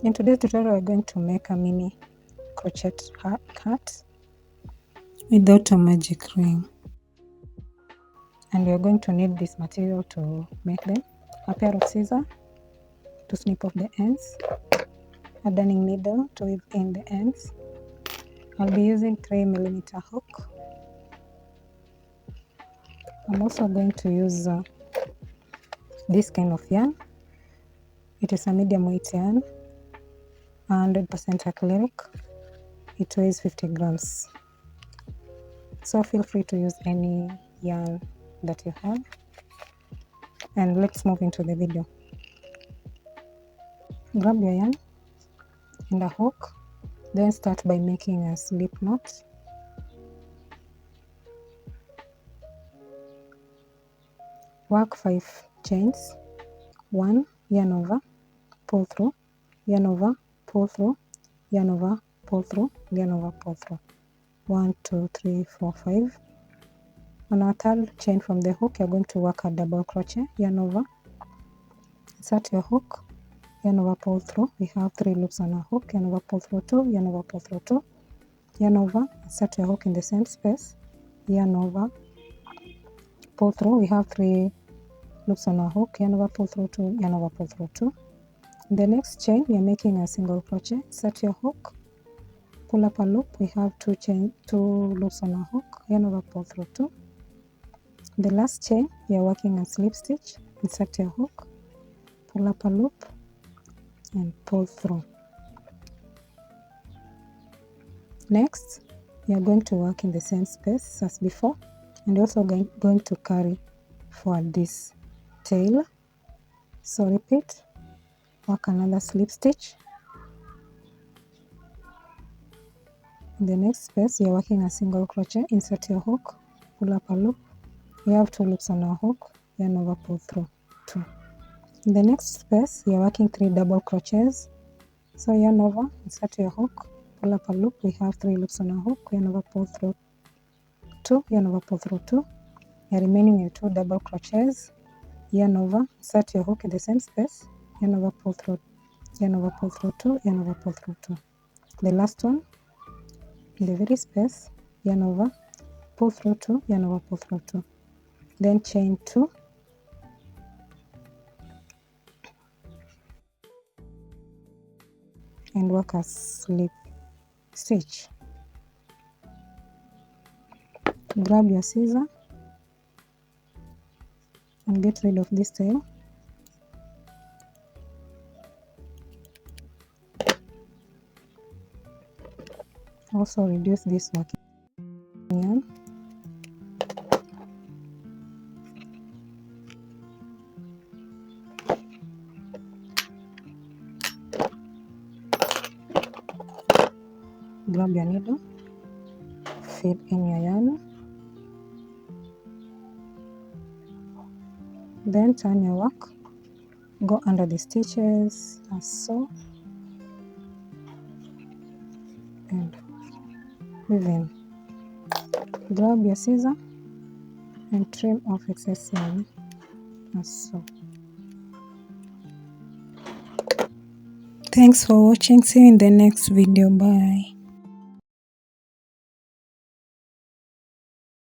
In today's tutorial, we're going to make a mini crochet hat without a magic ring. And we're going to need this material to make them: a pair of scissors to snip off the ends, a darning needle to weave in the ends. I'll be using 3mm hook. I'm also going to use this kind of yarn. It is a medium weight yarn, 100% acrylic. It weighs 50 grams. So feel free to use any yarn that you have. And let's move into the video. Grab your yarn and a hook, then start by making a slip knot. Work 5 chains. 1, yarn over, pull through, yarn over, pull through, yarn over, pull through, yarn over, pull through. 1, 2, 3, 4, 5. On our third chain from the hook, you're going to work a double crochet. Yarn over, insert your hook, yarn over, pull through. We have 3 loops on our hook. Yarn over, pull through 2, yarn over, pull through 2, yarn over, insert your hook in the same space, yarn over, pull through. We have 3 loops on our hook. Yarn over, pull through 2, yarn over, pull through 2. In the next chain, we are making a single crochet. Insert your hook, pull up a loop. We have 2 loops on our hook. Yarn over, pull through 2. The last chain, we are working a slip stitch. Insert your hook, pull up a loop, and pull through. Next, we are going to work in the same space as before, and also going to carry for this tail. So repeat, work another slip stitch. In the next space, we are working a single crochet. Insert your hook, pull up a loop. We have 2 loops on our hook. Yarn over, pull through 2. In the next space, we are working 3 double crochets. So yarn over, insert your hook, pull up a loop. We have 3 loops on our hook. Yarn over, pull through 2, yarn over, pull through 2. We are remaining with 2 double crochets. Yarn over, insert your hook in the same space. Yarn over, pull through, yarn over, pull through 2, yarn over, pull through 2. The last one, in the very space, yarn over, pull through 2, yarn over, pull through 2. Then chain 2. And work a slip stitch. Grab your scissors and get rid of this tail. Also reduce this working yarn. Grab your needle, feed in your yarn, then turn your work, go under the stitches as so, and weave in. Grab your scissors and trim off excess yarn as so. Thanks for watching. See you in the next video. Bye.